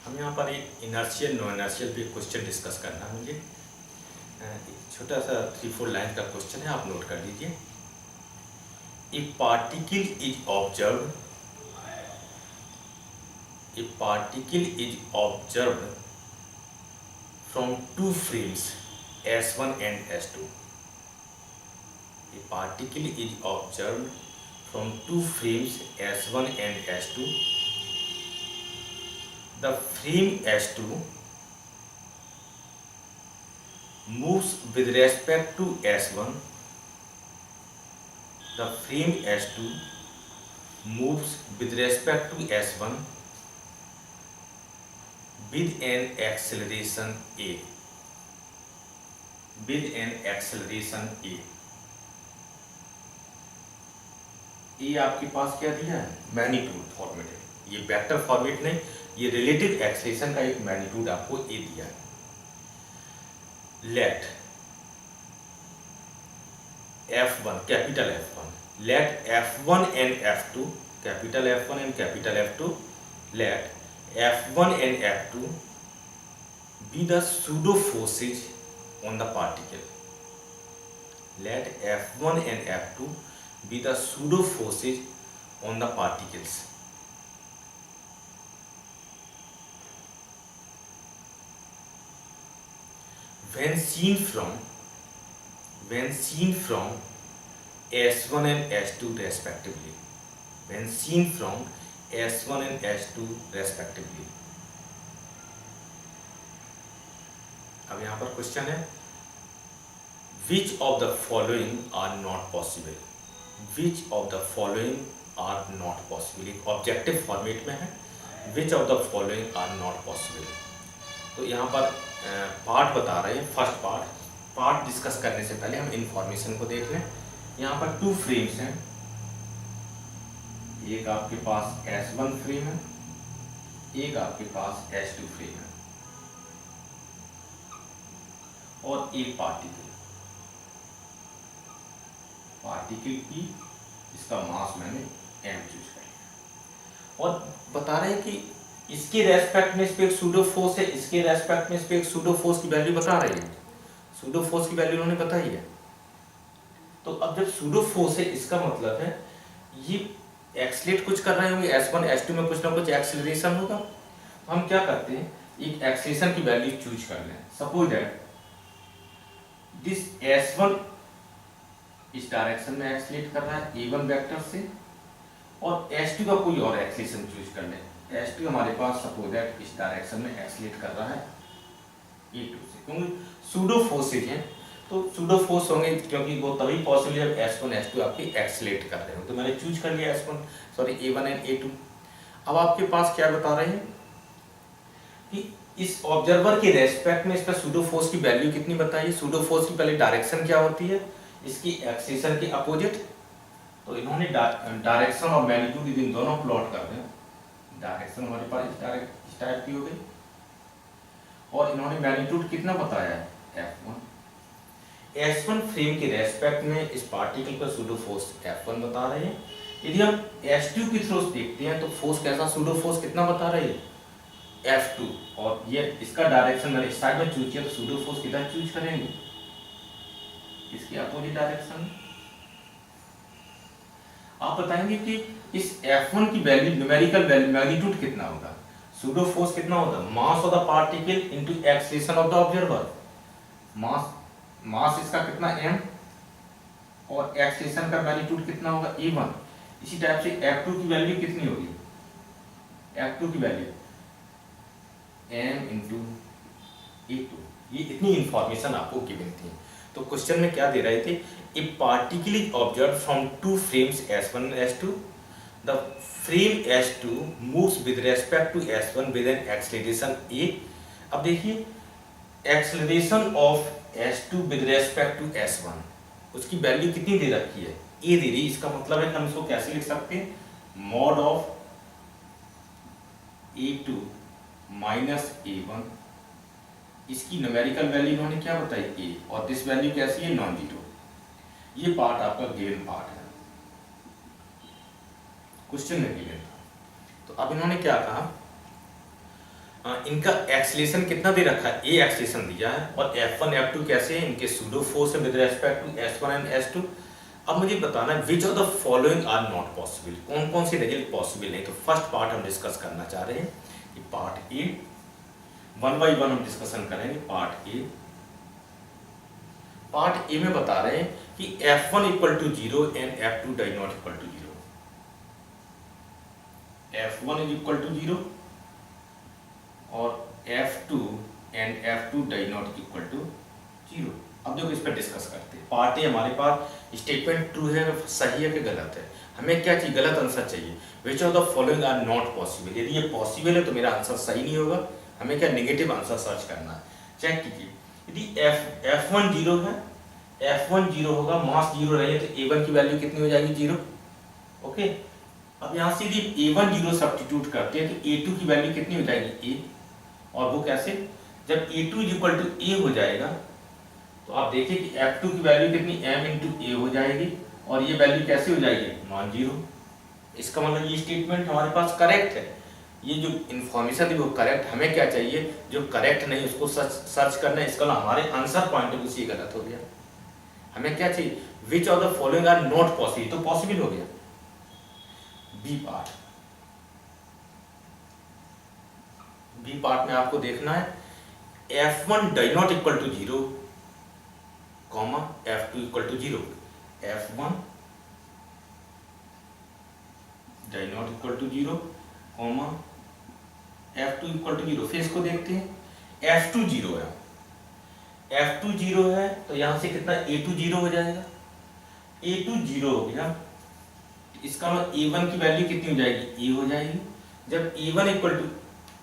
हम यहाँ पर एक इनर्शियल नॉन इनर्शियल पे क्वेश्चन डिस्कस करना है मुझे। एक छोटा सा 3-4 लाइन का क्वेश्चन है, आप नोट कर लीजिए। A particle is observe from two frames S1 and S2. A particle is observed from two frames S1 and S2. The frame S2 moves with respect to S1. The frame S2 moves with respect to S1 with an acceleration A. ये आपके पास क्या दिया है? Magnitude format है, ये vector format नहीं, ये relative acceleration का एक मैग्नीट्यूड आपको ए दिया है। Let F1 capital F1, let F1 and F2 capital F1 and capital F2, let F1 and F2 be the pseudo forces on the particle. Let F1 and F2 be the pseudo forces on the particles. When seen from S1 and S2 respectively. When seen from S1 and S2 respectively. अब यहाँ पर question है, which of the following are not possible? Which of the following are not possible? एक objective format में है, which of the following are not possible. तो यहाँ पर पार्ट बता रहे हैं। फर्स्ट पार्ट डिस्कस करने से पहले हम इंफॉर्मेशन को देख लें। यहाँ पर टू फ्रेम्स हैं, एक आपके पास S1 फ्रेम है, एक आपके पास S2 फ्रेम है, और एक पार्टिकल की इसका मास मैंने m चूज कर लिया, और बता रहे हैं कि इसके रेस्पेक्ट में इस पे एक सूडो फोर्स है, इसके रेस्पेक्ट में इस पे एक सूडो फोर्स की वैल्यू बता रही है। सूडो फोर्स की वैल्यू उन्होंने बताई है। तो अब जब सूडो फोर्स है, इसका मतलब है ये एक्सलेट कुछ कर रहे होंगे, S1 S2 में कुछ ना कुछ एक्सेलरेशन होगा। हम क्या करते हैं, एक एक्सेलरेशन की वैल्यू चूज कर लें। सपोज दैट दिस S1 इस डायरेक्शन में एक्सलेट कर रहा है A1 वेक्टर से, और S2 का कोई और एक्सेलरेशन चूज कर लें। S2 हमारे पास सपोज दैट इस डायरेक्शन में एक्सलेट कर रहा है A2 से, क्योंकि सूडो फोर्सेज हैं तो सूडो फोर्स होंगे, क्योंकि वो तभी पॉसिबल जब S1 S2 आपकी एक्सलेट कर रहे हो। तो मैंने चूज कर लिया A1 एंड A2। अब आपके पास क्या बता रहे हैं कि इस ऑब्जर्वर के रेस्पेक्ट में इसका सूडो फोर्स की वैल्यू कितनी बताइए। सूडो फोर्स की पहले डायरेक्शन क्या होती है, इसकी एक्सेलरेशन के अपोजिट। तो इन्होंने डायरेक्शन और मैग्नीट्यूड इन दोनों प्लॉट कर दें। डायरेक्शन हमारे पास इस टाइप की हो गई, और इन्होंने मैग्नीट्यूड कितना बताया है, F1। S1 फ्रेम के रेस्पेक्ट में इस पार्टिकल का सूडो फोर्स F1 बता रहे हैं। यदि हम S2 की थ्रू देखते हैं तो फोर्स कैसा, सूडो फोर्स कितना बता रही है, F2, और ये इसका डायरेक्शन मैंने इस साइड में चूज किया, तो सूडो फोर्स कितना चूज करेंगे, इसके अपोजिट डायरेक्शन। आप बताएंगे कि इस F1 की वैल्यू, न्यूमेरिकल वैल्यू, मैग्नीट्यूड कितना होगा, सूडो फोर्स कितना होगा, mass of the particle into acceleration of the observer. Mass इसका कितना m, और एक्सेलरेशन का मैग्नीट्यूड कितना होगा A1। इसी टाइप से F2 की वैल्यू कितनी होगी, F2 की वैल्यू m इंटू A2। ये इतनी इंफॉर्मेशन आपको गिवन थी। तो क्वेश्चन में क्या दे रहे थे, a particle is observe from two frames S1 and S2। The frame S2 moves with respect to S1 with an acceleration a। अब देखिए acceleration of S2 with respect to S1, उसकी वैल्यू कितनी दे रखी है, a दे रही। इसका मतलब है कि हम इसको कैसे लिख सकते हैं, mod of A2 minus A1। इसकी न्यूमेरिकल वैल्यू इन्होंने क्या बताई, a, और दिस वैल्यू कैसी है, नॉन जीरो। ये पार्ट आपका गिवन पार्ट है, क्वेश्चन में गिवन था। तो अब इन्होंने क्या कहा, इनका एक्सलेशन कितना दे रखा है, ए एक्सलेशन दिया है, और F1 F2 कैसे हैं, इनके सूडो फोर्स है with respect to S1 and S2। अब मुझे बताना है which of the following are not possible, कौन कौन सी रिजल्ट पॉसिबल नहीं। तो फर्स्ट पार्ट हम डिस्कस करना चाह रहे हैं कि part A, one by one हम डिस्कशन करेंगे। पार्ट ए में बता रहे हैं कि F1 equal to 0 and F2 die not equal to 0। F1 is equal to 0 और F2 and F2 die not equal to 0। अब देखो इस पर डिस्कस करते हैं। पार्ट ए हमारे पास स्टेटमेंट ट्रू है, सही है कि गलत है। हमें क्या चाहिए, गलत आंसर चाहिए। Which of the following are not possible, यदि ये पॉसिबल है तो मेरा आंसर सही नहीं होगा, हमें क्या नेगेटिव आंसर सर्च करना है। चेक कीजिए, यदि F1 0 है, F1 0 होगा, मास 0 नहीं है, तो A1 की वैल्यू कितनी हो जाएगी, 0। ओके, अब यहाँ से यदि A1 0 सब्स्टिट्यूट करते हैं तो A2 की वैल्यू कितनी हो जाएगी, A। और वो कैसे, जब A2 इक्वल टू A हो जाएगा तो आप देखिए कि F2 की वैल्यू कितनी, M इंटू A हो जाएगी, और ये वैल्यू कैसे हो जाएगी, नॉन जीरो। इसका मतलब ये स्टेटमेंट हमारे पास करेक्ट है, ये जो इन्फॉर्मेशन थी वो करेक्ट। हमें क्या चाहिए, जो करेक्ट नहीं उसको सर्च करना है। इसका मतलब हमारे आंसर पॉइंट ऑफ व्यू से गलत हो गया। हमें क्या चाहिए, which of the following are not possible, तो पॉसिबल हो गया। बी पार्ट में आपको देखना है F1 die not equal to 0, comma F2 equal to 0। F1 die not equal to 0, comma F2 equal to 0। फिर इसको देखते हैं, F2 0 है, F2 0 है तो यहां से कितना, A2 0 हो जाएगा। A2 0 हो गया, इसका मतलब A1 की वैल्यू कितनी हो जाएगी, A हो जाएगी। जब A1 इक्वल टू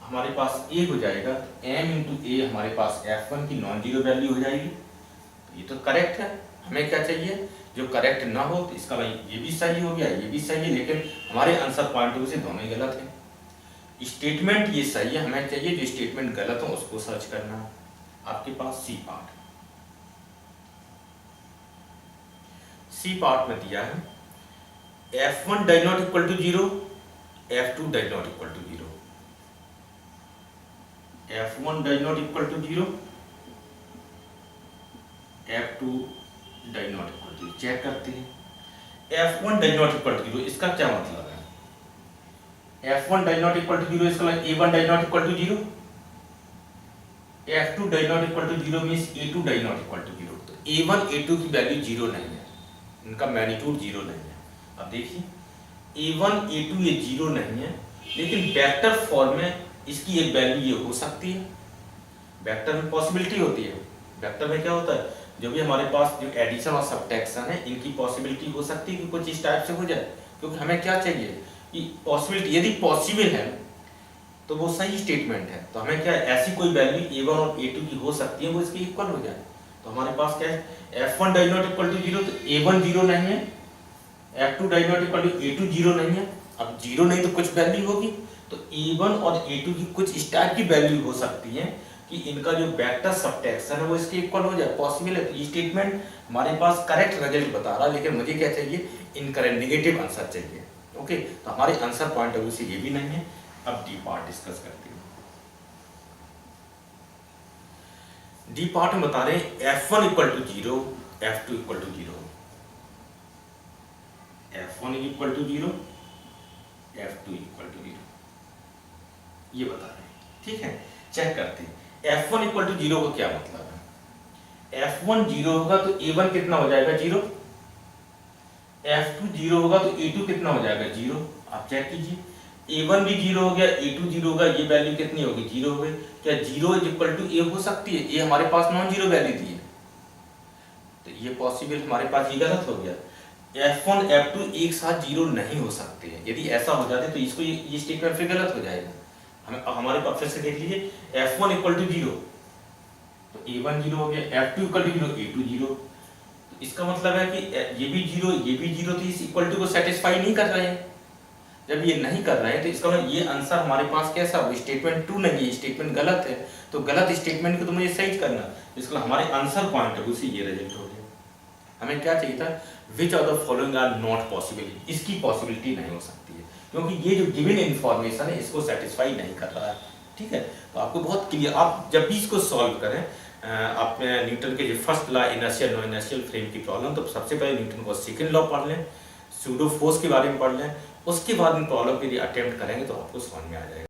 हमारे पास A हो जाएगा तो M इंटू A हमारे पास F1 की नॉन जीरो वैल्यू हो जाएगी। तो ये तो करेक्ट है। हमें क्या चाहिए, जो करेक्ट ना हो, तो इसका मतलब ये भी सही हो गया, ये भी सही है, लेकिन हमारे आंसर पॉइंट ऑफ व्यू से दोनों ही गलत है। स्टेटमेंट ये सही है, हमें चाहिए जो स्टेटमेंट गलत हो उसको सर्च करना है। आपके पास सी पार्ट में दिया है F1 die not equal to 0, F2 die not equal to 0। F1 die not equal to 0, F2 die not equal to 0। Check करते हैं, F1 die not equal to 0, इसका क्या मतलब है, F1 die not equal to 0 इसका मतलब A1 die not equal to 0, F2 die not equal to 0 means A2 die not equal to 0। तो A1 A2 की वैल्यू 0 नहीं है, इनका मैग्नीट्यूड 0 नहीं है। अब देखिए A1 A2 ये 0 नहीं है, लेकिन वेक्टर फॉर्म में इसकी एक वैल्यू ये हो सकती है। वेक्टर में पॉसिबिलिटी होती है, वेक्टर में क्या होता है, जो भी हमारे पास जो एडिशन और सब्ट्रैक्शन है इनकी पॉसिबिलिटी हो सकती है कि कुछ इस टाइप से हो जाए। क्योंकि हमें क्या चाहिए कि पॉसिबिलिटी, यदि पॉसिबल है तो वो सही स्टेटमेंट है, तो हमें क्या ऐसी कोई वैल्यू A1 और A2 की हो सकती है वो इसके इक्वल हो जाए। तो हमारे पास क्या है, F1 die not equal to 0, तो A1 0 नहीं है, F2 die not equal to A2 0 नहीं है। अब 0 नहीं तो कुछ वैल्यू होगी, तो A1 और A2 की कुछ इस टाइप की वैल्यू हो सकती है कि इनका जो वेक्टर सब्ट्रैक्शन है वो इसके इक्वल हो जाए, पॉसिबल है। तो ये स्टेटमेंट हमारे पास करेक्ट रिजल्ट बता रहा है, लेकिन मुझे क्या चाहिए, इनकरेक्ट नेगेटिव आंसर चाहिए। ओके, तो हमारे आंसर पॉइंट ऑफ व्यू से ये भी नहीं है। अब डी पार्ट डिस्कस करते हैं। डी पार्ट में बता रहे हैं F1 equal to 0, F2 equal to 0। F1 equal to 0, F2 equal to 0, ये बता रहे हैं। ठीक है, चेक करते हैं F1 इक्वल टू 0 का क्या मतलब है। F1 0 होगा तो A1 कितना हो जाएगा, 0। F2 0 होगा तो A2 कितना हो जाएगा, 0। आप चेक कीजिए, A1 भी 0 हो गया, A2 0 होगा, ये वैल्यू कितनी होगी, 0 हो गई। क्या 0 इज इक्वल टू A हो सकती है, A हमारे पास नॉन जीरो वैल्यू दी है, तो ये पॉसिबल हमारे पास ये गलत हो गया। F1 F2 एक साथ 0 नहीं हो सकते हैं, यदि ऐसा हो जाते तो इसको ये स्टेटमेंट फिर गलत हो जाएगा। हमारे पास फिर से देख लीजिए, F1 इक्वल टू 0 तो A1 0 हो गया, F2 इक्वल टू 0, A2 0। तो इसका मतलब है कि ये भी 0 ये भी 0, तो इस इक्वल टू को सेटिस्फाई नहीं कर रहे हैं। जब ये नहीं कर रहे हैं तो इसका मतलब ये आंसर हमारे पास कैसा, वो स्टेटमेंट ट्रू नहीं है, स्टेटमेंट गलत है। तो गलत स्टेटमेंट को तो मुझे सही करना, इसका हमारे आंसर पॉइंट है उसी ये रिजल्ट हो गया। हमें क्या चाहिए था, which of the following are not possible, इसकी पॉसिबिलिटी नहीं हो सकती है, क्योंकि ये जो गिवन इन्फॉर्मेशन है इसको सेटिस्फाई नहीं कर रहा है। ठीक है। तो आपको बहुत क्लियर, आप जब भी इसको सॉल्व करें, आप न्यूटन के जो first law inertial no inertial frame की प्रॉब्लम, तो सबसे पहले न्यूटन को सेकंड लॉ पढ़ लें, सूडो फोर्स के बारे में पढ़ लें, उसके बाद में प्रॉब्लम के लिए अटेम्प्ट करेंगे तो आपको समझ में आ जाएगा।